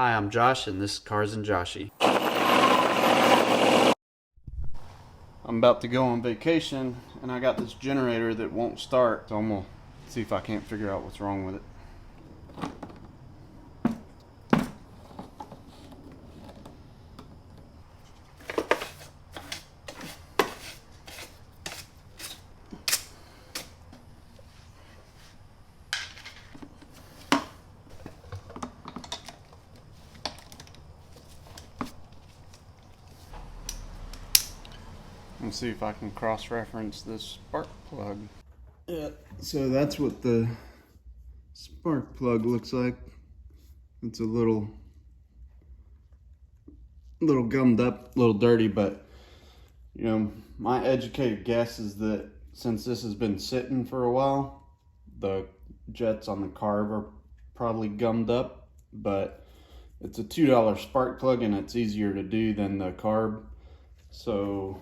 Hi, I'm Josh, and this is Cars and Joshy. I'm about to go on vacation, and I got this generator that won't start, so I'm gonna see if I can't figure out what's wrong with it. Let's see if I can cross-reference this spark plug. Yeah, so that's what the spark plug looks like. It's a little gummed up, a little dirty, but you know, my educated guess is that since this has been sitting for a while, the jets on the carb are probably gummed up, but it's a $2 spark plug and it's easier to do than the carb. So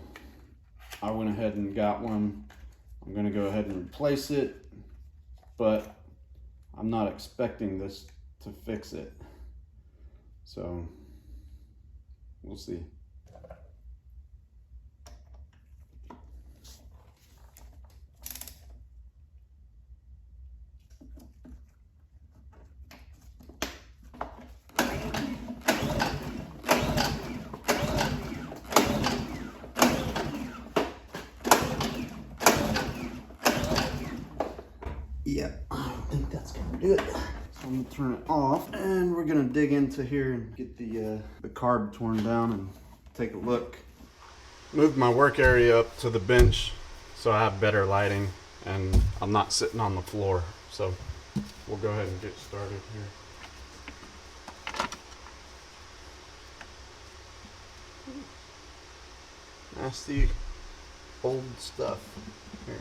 I went ahead and got one. I'm gonna go ahead and replace it, but I'm not expecting this to fix it. So we'll see. Yeah, I think that's gonna do it. So I'm gonna turn it off, and we're gonna dig into here and get the carb torn down and take a look. Moved my work area up to the bench so I have better lighting, and I'm not sitting on the floor. So we'll go ahead and get started here. Nasty old stuff here.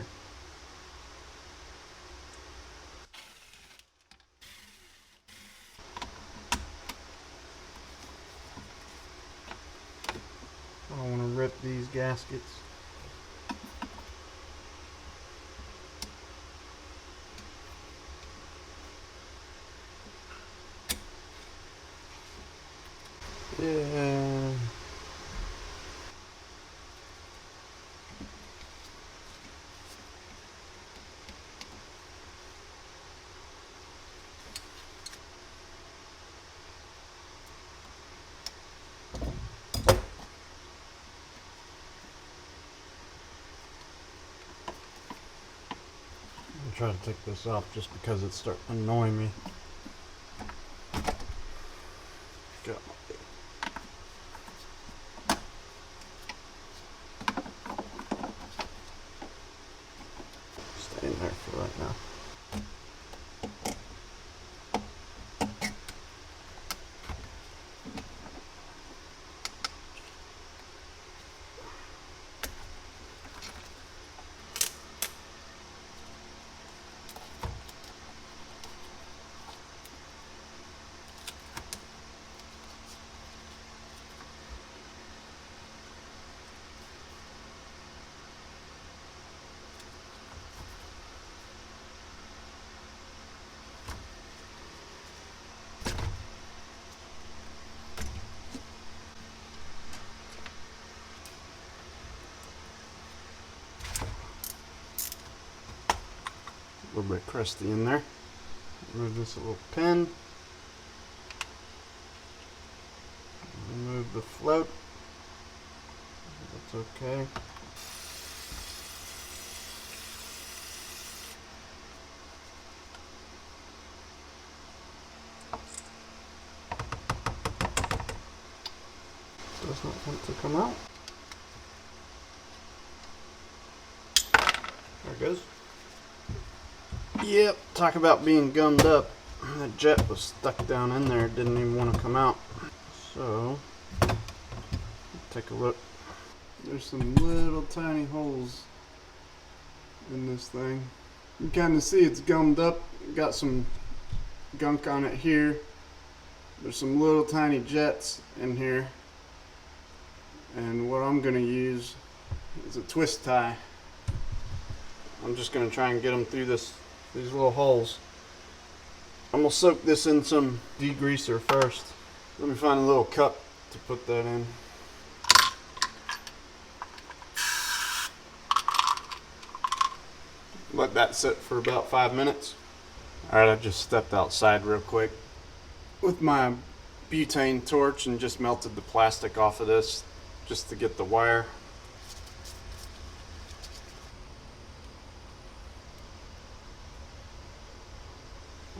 I don't want to rip these gaskets. Yeah. Try to take this off just because it's starting to annoy me. Got stay in there for right now. A little bit crusty in there. Remove this little pin. Remove the float. That's okay. Does not want to come out. There it goes. Yep, talk about being gummed up. That jet was stuck down in there, didn't even want to come out. So, take a look. There's some little tiny holes in this thing. You can kind of see it's gummed up. Got some gunk on it here. There's some little tiny jets in here. And what I'm going to use is a twist tie. I'm just going to try and get them through these little holes. I'm going to soak this in some degreaser first. Let me find a little cup to put that in. Let that sit for about 5 minutes. Alright, I just stepped outside real quick with my butane torch and just melted the plastic off of this just to get the wire.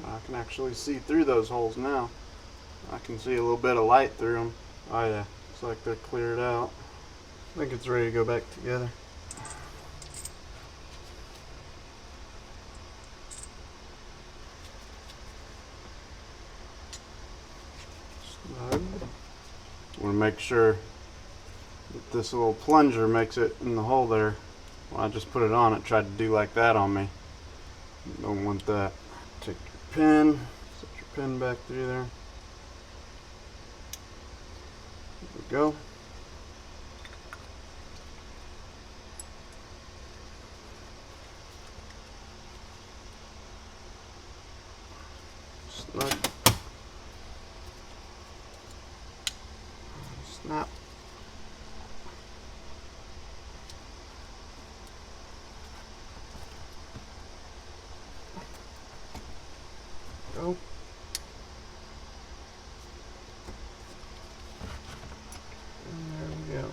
I can actually see through those holes now. I can see a little bit of light through them. Oh yeah, looks like they're cleared out. I think it's ready to go back together. Snug. Want to make sure that this little plunger makes it in the hole there. When I just put it on, it tried to do like that on me. Don't want that. Take your pin, set your pin back through there. There we go. Snug. Snap. Go. And there we go.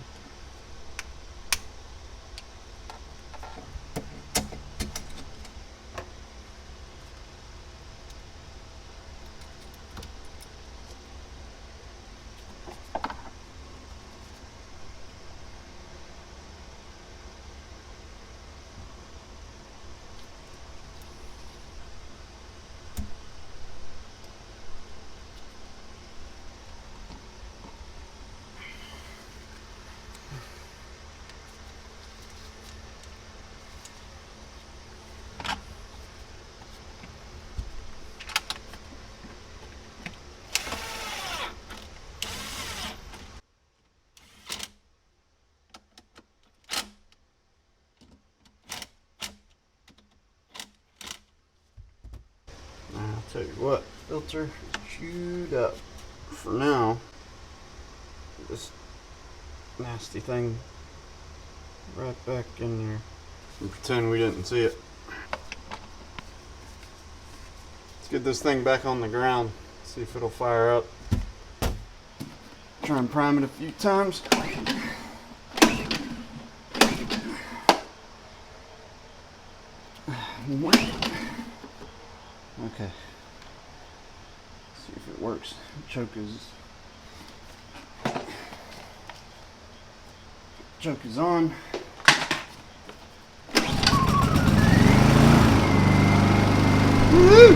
I'll tell you what, filter chewed up for now. This nasty thing right back in there. And pretend we didn't see it. Let's get this thing back on the ground, see if it'll fire up. Try and prime it a few times. Okay. See if it works. Choke is on. Woo!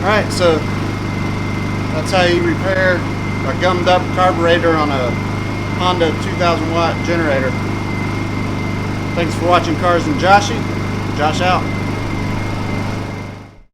Alright, so that's how you repair a gummed up carburetor on a Honda 2000 watt generator. Thanks for watching Cars and Joshy. Josh out.